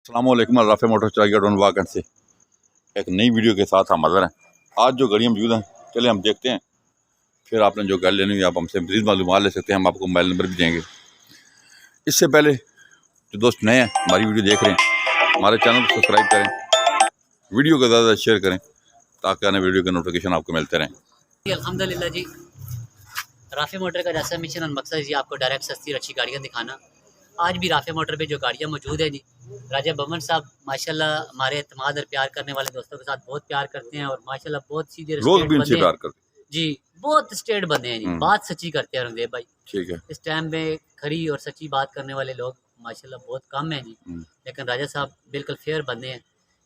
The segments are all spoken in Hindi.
अस्सलामुअलैकुम। राफे मोटर चौराहा वाकन से एक नई वीडियो के साथ हम हाज़िर हैं। आज जो गाड़ियाँ मौजूद हैं चले हम देखते हैं, फिर आपने जो गाड़ी लेनी है आप हमसे मज़ीद मालूमात ले सकते हैं। हम आपको मोबाइल नंबर भी देंगे। इससे पहले जो दोस्त नए हैं हमारी वीडियो देख रहे हैं, हमारे चैनल को सब्सक्राइब करें, वीडियो को ज़्यादा शेयर करें ताकि आने वीडियो के नोटिफिकेशन आपको मिलते रहें। अल्हम्दुलिल्लाह जी, राफे मोटर का जैसा मिशन और मकसद है जी आपको डायरेक्ट सस्ती और अच्छी गाड़ियाँ दिखाना। आज भी राफे मोटर पे जो गाड़ियाँ मौजूद है जी, राजा बमन साहब माशाल्लाह हमारे एतमाद और प्यार करने वाले दोस्तों के साथ बहुत प्यार करते हैं और माशाल्लाह बहुत सीधे रोज भी इनसे प्यार करते जी, बहुत स्ट्रेट बंदे हैं जी, बात सच्ची करते हैं रंगदेव भाई। ठीक है, इस टाइम में खरी और सच्ची बात करने वाले लोग माशाल्लाह बहुत कम हैं जी, लेकिन राजा साहब बिल्कुल फेयर बंदे हैं।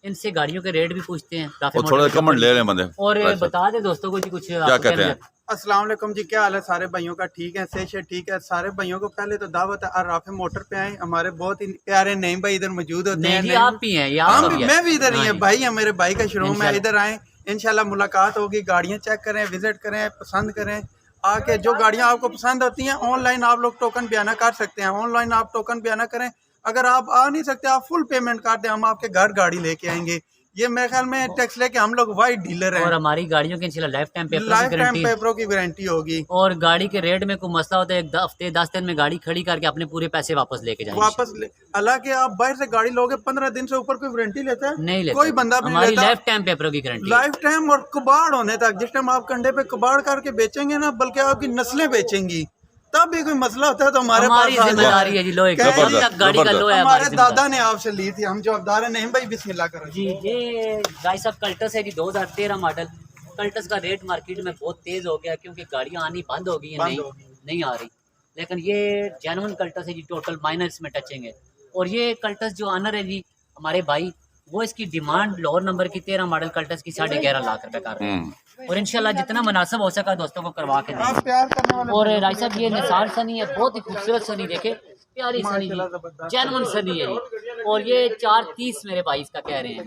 इनसे गाड़ियों के रेट भी पूछते हैं, राफे मोटर थोड़ा कमेंट ले रहे हैं बंदे और बता दें दोस्तों को जी कुछ क्या कहते हैं। अस्सलाम वालेकुम जी, क्या हाल है सारे भाइयों का? ठीक है, से ठीक है। सारे भाइयों को पहले तो दावत है, राफे मोटर पे आए। हमारे बहुत ही प्यारे नईम भाई इधर मौजूद होते हैं। आप भी हैं, आप भी मैं भी इधर ही है भाई है, मेरे भाई का शोरूम है, इधर आए इंशाल्लाह मुलाकात होगी। गाड़ियाँ चेक करें, विजिट करें, पसंद करें। आके जो गाड़ियाँ आपको पसंद होती हैं ऑनलाइन आप लोग टोकन बयाना कर सकते हैं। ऑनलाइन आप टोकन बयाना करें। अगर आप आ नहीं सकते आप फुल पेमेंट कर दें, हम आपके घर गाड़ी लेके आएंगे। ये मेरे ख्याल में टैक्स लेके हम लोग वाइड डीलर हैं और हमारी गाड़ियों की इंशाल्लाह लाइफ टाइम पेपरों की गारंटी होगी। और गाड़ी के रेट में कोई मसला होता है एक हफ्ते 10 दिन में गाड़ी खड़ी करके अपने पूरे पैसे वापस लेके जाएंगे वापस। हालांकि आप बाहर से गाड़ी लोगे 15 दिन से ऊपर कोई वारंटी लेता है? नहीं लेता, कोई बंदा भी हमारी नहीं लेता। लाइफ टाइम पेपरों की गारंटी, लाइफ टाइम और कबाड़ होने तक। जिस टाइम आप कंधे पे कबाड़ करके बेचेंगे ना, बल्कि आपकी नस्लें बेचेंगी, तब भी कोई मसला होता है तो हमारी जिम्मेदारी है जी। लोहे गाड़ी का लोहा हमारे दादा ने आपसे ली थी, हम जवाबदार है। नहीं भाई, बिस्मिल्लाह करो जी। ये भाई साहब कल्टस है जी, 2013 मॉडल। कल्टस का रेट मार्केट में बहुत तेज हो गया क्योंकि गाड़ियां आनी बंद हो गई हैं, नहीं आ रही। लेकिन ये जेन्युइन कल्टस है जी, टोटल माइनर्स में टचिंग है। और ये कल्टस जो ऑनर है जी हमारे भाई, वो इसकी डिमांड लोअर नंबर की 13 मॉडल कल्टस की 11.5 लाख रुपए कर रहे हैं। और इंशाल्लाह जितना मुनासिब हो सका दोस्तों को करवा के देंगे। और राय साहब ये निसार सनी है, बहुत ही खूबसूरत सनी, देखे प्यारी सनी जी, जेन्युइन सनी है जी। और ये 430 मेरे भाई इसका कह रहे हैं।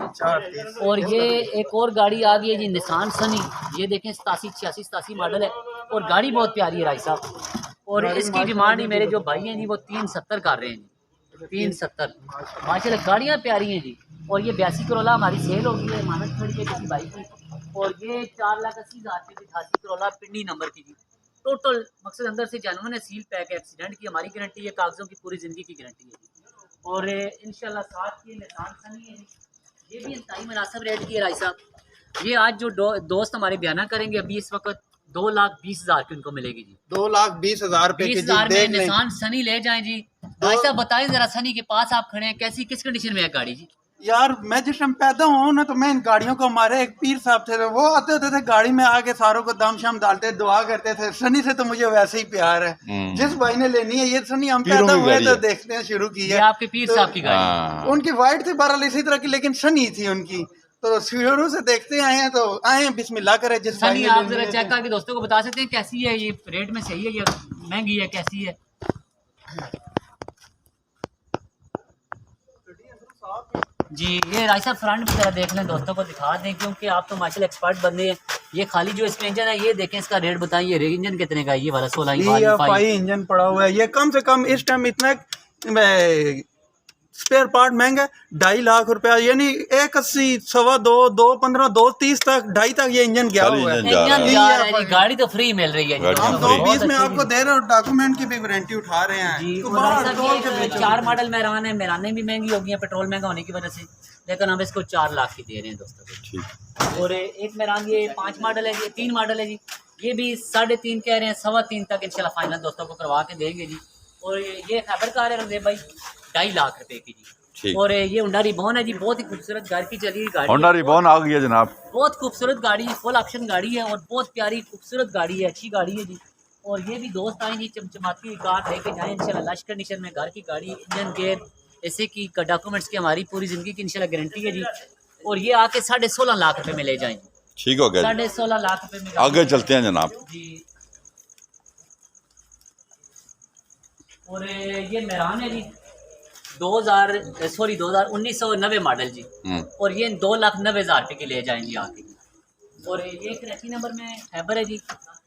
और ये एक और गाड़ी आ गई है जी, निसान सनी। ये देखें 87, 86, 87 मॉडल है और गाड़ी बहुत प्यारी है राय साहब। और इसकी डिमांड ही मेरे जो भाई हैं जी वो 370 कर रहे हैं जी, 370। माशाल्लाह गाड़ियाँ प्यारी हैं जी। और ये 82 करोला हमारी सेल होगी है मानस खड़ी है किसी भाई की। और ये 4,80,000 की 88 करोला पिंडी नंबर की जी। टोटल मकसद अंदर से जेन्युइन है, सील पैक है, एक्सीडेंट की हमारी गारंटी है, कागजों की पूरी ज़िंदगी की गारंटी है। और इंशाल्लाह साथ ये निशान सनी है, ये भी इंतहाई मुनासिब रेट की है राय साहब। ये आज जो दोस्त हमारे बयाना करेंगे अभी इस वक्त 2,20,000 की उनको मिलेगी जी। 2,20,000 रुपए की 20,000 में निशान सनी ले जाएं जी। भाई साहब बताएं जरा, सनी के पास आप खड़े हैं, कैसी किस कंडीशन में है गाड़ी जी? यार मैं जिस टाइम पैदा हूँ ना, तो मैं इन गाड़ियों को, हमारे एक पीर साहब थे, वो आते होते थे गाड़ी में आके सारों को दाम शाम डालते, दुआ करते थे। सनी से तो मुझे वैसे ही प्यार है। जिस भाई ने लेनी है ये सनी, हम पैदा हुए तो देखते हैं शुरू की है। आपके पीर साहब की गाड़ी, उनकी वाइट थी बहरहाल इसी तरह की, लेकिन सनी थी उनकी, तो शुरू से देखते आए हैं, तो आए हैं बिस्मिल्लाह करे। जिस सनी आप जरा चेक करके दोस्तों को बता सकते हैं कैसी है, ये रेट में सही है या महंगी है, कैसी है? जी ये राय साहब फ्रंट की तरह देख लें, दोस्तों को दिखा दें क्योंकि आप तो माशाल्लाह एक्सपर्ट बंदे हैं। ये खाली जो इसका इंजन है ये देखें, इसका रेट बताएं। ये इंजन कितने का है? ये वाला 16 इंजन पड़ा हुआ है। ये कम से कम इस टाइम इतना स्पेयर पार्ट महंगा 2.5 लाख रुपया, यानी 180, 2.25, 2.15, 2.30 तक, 2.5 तक ये इंजन गया हुआ है। गाड़ी तो फ्री मिल रही है, हम 2.20 में आपको दे रहे हैं, डॉक्यूमेंट की भी वारंटी उठा रहे हैं जी। 4 मॉडल मेहरान है, मेहराने भी महंगी हो गई है पेट्रोल महंगा होने की वजह से, लेकिन हम इसको 4 लाख की दे रहे हैं दोस्तों को। और एक मेहरान ये 5 मॉडल है, ये 3 मॉडल है जी, ये भी 3.5 कह रहे हैं, 3.25 तक इंशाल्लाह फाइनल दोस्तों को करवा के देंगे जी। और ये खैबर कार है रंगदेव भाई, 2.5 लाख रुपए की जी। और ये होंडा रिबॉन है जी, बहुत ही खूबसूरत घर की चली गाड़ी, होंडा रिबॉन आ गई है जनाब। बहुत खूबसूरत गाड़ी है, फुल ऑप्शन गाड़ी है और बहुत प्यारी खूबसूरत गाड़ी है, अच्छी गाड़ी है जी। और ये भी दोस्त आए जी, चमचमाती हुई कार लेके जाएं इंशाल्लाह, लश कंडीशन में घर की गाड़ी, इंजन गेयर ऐसे की डॉक्यूमेंट्स की हमारी पूरी जिंदगी की इंशाल्लाह गारंटी है जी। और ये आके 16.5 लाख रुपए में ले जाएं। ठीक हो गया, 16.5 लाख रुपए में आगे चलते हैं जनाब जी। और ये मेहरान है जी, 1990 मॉडल जी। और ये 2,90,000 रुपये की ले जाएंगे आके। और ये कराची नंबर में खैबर है जी,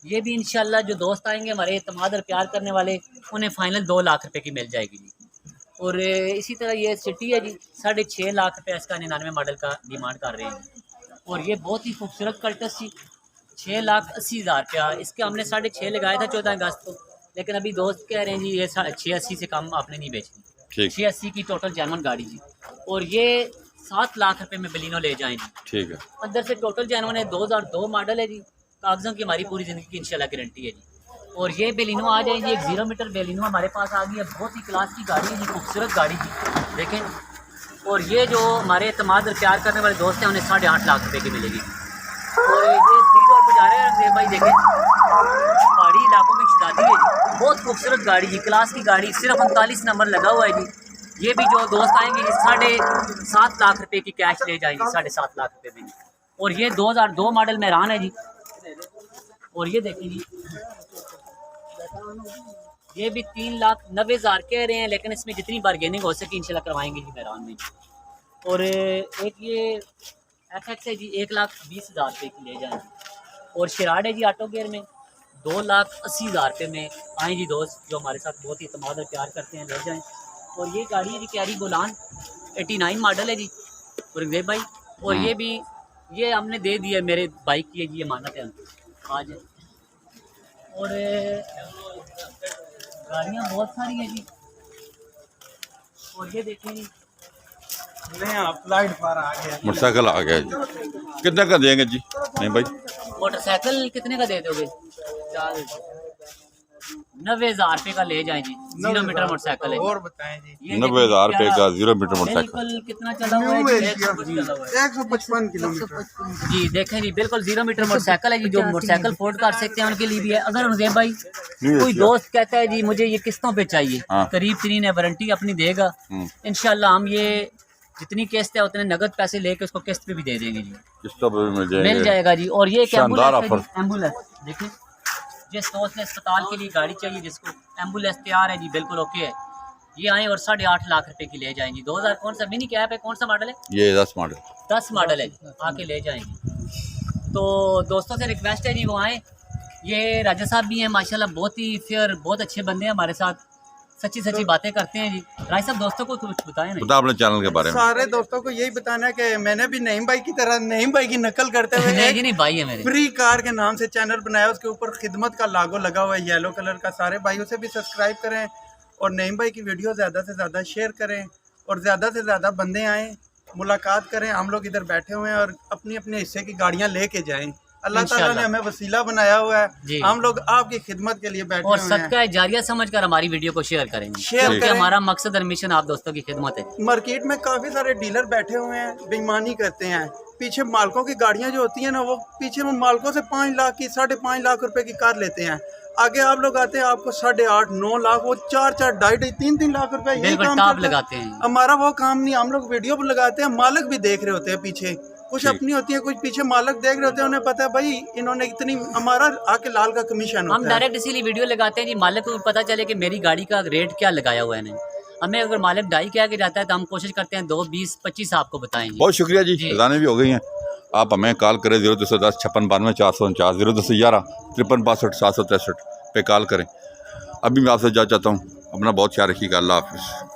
ये भी इंशाल्लाह जो दोस्त आएंगे हमारे एतमाद और प्यार करने वाले, उन्हें फाइनल 2 लाख रुपए की मिल जाएगी जी। और इसी तरह ये सिटी है जी, 6.5 लाख रुपये इसका 99 मॉडल का डिमांड कर रहे हैं। और ये बहुत ही खूबसूरत कल्टस जी, 6,80,000 रुपया। इसके हमने 6.5 लगाया था 14 अगस्त को, लेकिन अभी दोस्त कह रहे हैं जी ये 680 से कम आपने नहीं बेचनी। 680 की टोटल जेन्युइन गाड़ी जी। और ये 7 लाख रुपए में बलिनो ले जाएंगे। ठीक है। अंदर से टोटल जेन्युइन है, 2002 मॉडल है जी। कागजों की हमारी पूरी ज़िंदगी की इंशाल्लाह गारंटी है जी। और ये बेलिनो आ जाएगी, एक 0 मीटर बेलिनो हमारे पास आ गई है, बहुत ही क्लास की गाड़ी है जी, खूबसूरत गाड़ी जी, देखें। और ये जो हमारे एतमाद और प्यार करने वाले दोस्त हैं उन्हें 8.5 लाख रुपए की मिलेगी। और ये 3 डोर पर जा रहे हैं भाई, देखें पहाड़ी इलाकों में शहजादी है जी, बहुत खूबसूरत गाड़ी जी, क्लास की गाड़ी, सिर्फ 39 नंबर लगा हुआ है जी। ये भी जो दोस्त आएंगे 7.5 लाख रुपए की कैश ले जाएंगे, 7.5 लाख रुपए में। और ये 2002 मॉडल मेहरान है जी। और ये देखें जी, ये भी 3,90,000 कह रहे हैं, लेकिन इसमें जितनी बार्गेनिंग हो सके इंशाल्लाह करवाएंगे जी मेहरान में। और एक ये FX है जी, 1,20,000 रुपये की ले जाएंगे। और शिराड है जी ऑटो गेयर में, 2,80,000 रुपये में। आए जी दोस्त जो हमारे साथ बहुत ही इत्मीनान और प्यार करते हैं, ले जाएं। और ये गाड़ी है जी कैरी बोलान, 89 मॉडल है जी औरंगजेब भाई। और ये भी ये हमने दे दिया, मेरे बाइक की है जी, ये मानत है आज। और गाड़ियाँ बहुत सारी हैं जी। और ये देखें जी, मोटरसाइकिल आ गया जी, कितने का देंगे जी? नहीं भाई, मोटरसाइकिल कितने का दे दोगे? 90,000 रुपये का ले जाएं जी, 0 मीटर मोटरसाइकिल है। और बताएं जी, 90,000 रुपये का 0 मीटर मोटरसाइकिल। बिल्कुल कितना चला हुआ है जी? 155 किलोमीटर जी देखें जी, बिल्कुल 0 मीटर मोटरसाइकिल है जी। जो मोटरसाइकिल अफोर्ड कर सकते हैं उनके लिए भी है। अगर उनके भाई कोई दोस्त कहता है जी मुझे ये किस्तों पे चाहिए, करीब 3 है, वारंटी अपनी देगा, इंशाल्लाह हम ये जितनी किस्त है उतने नगद पैसे लेके उसको किस्त पे भी दे देंगे जी, किस्तों पे भी मिल जाएगा जी। और ये शानदार ऑफर, एम्बुलेंस देखें, जिस दोस्त ने अस्पताल के लिए गाड़ी चाहिए, जिसको एम्बुलेंस तैयार है जी, बिल्कुल ओके है, ये आए और 8.5 लाख रुपए की ले जाएंगे। 2000 कौन सा मिनी कैप है, कौन सा मॉडल है? ये 10 मॉडल, 10 मॉडल है, आके ले जाएंगे। तो दोस्तों से रिक्वेस्ट है जी वो आए। ये राजा साहब भी हैं माशाल्लाह, बहुत ही फेयर, बहुत अच्छे बंदे हैं, हमारे साथ सच्ची सच्ची बातें करते हैं जी। राजा साहब दोस्तों को कुछ बताएं ना, बता अपने चैनल के बारे में। सारे दोस्तों को यही बताना है कि मैंने भी नईम भाई की तरह नईम भाई की नकल करते हुए नहीं जी, नहीं भाई है मेरे, फ्री कार के नाम से चैनल बनाया, उसके ऊपर खिदमत का लागो लगा हुआ है येलो कलर का। सारे भाइयों से भी सब्सक्राइब करें और नईम भाई की वीडियो ज़्यादा से ज़्यादा शेयर करें और ज़्यादा से ज़्यादा बंदे आएँ, मुलाकात करें। हम लोग इधर बैठे हुए हैं और अपनी अपने हिस्से की गाड़ियाँ लेके जाएँ। अल्लाह ताला ने हमें वसीला बनाया हुआ है, हम लोग आपकी खिदमत के लिए बैठे और हुए हैं। सदका जारिया समझकर हमारी वीडियो को शेयर करेंगे, शेयर क्योंकि करें। हमारा मकसद और मिशन आप दोस्तों की खिदमत है। मार्केट में काफ़ी सारे डीलर बैठे हुए हैं, बेईमानी करते हैं। पीछे मालकों की गाड़ियां जो होती हैं ना, वो पीछे वो मालकों से 5 लाख की 5.5 लाख रुपए की कार लेते हैं। आगे आप लोग आते हैं, आपको 8.5 9 लाख, वो 4 2.5 3 लाख रुपए यही काम टॉप करते लगाते हैं। हमारा वो काम नहीं, हम लोग वीडियो पर लगाते हैं, मालिक भी देख रहे होते हैं पीछे, कुछ अपनी होती है, कुछ पीछे मालिक देख रहे होते हैं, उन्हें पता है भाई इन्होंने इतनी, हमारा आके लाल का कमीशन हम डायरेक्ट इसीलिए वीडियो लगाते हैं जी, मालिक को पता चले कि मेरी गाड़ी का रेट क्या लगाया हुआ है इन्हें। हमें अगर मालिक डाई क्या के जाता है तो हम कोशिश करते हैं 2 20 25 आपको बताएंगे। बहुत शुक्रिया जी, खजाने भी हो गई हैं। आप हमें कॉल करें 0210 56 92 449, 0211 53 62 763 पे कॉल करें। अभी मैं आपसे जा चाहता हूँ, अपना बहुत ख्याल रखिएगा। अल्लाह हाफिज़।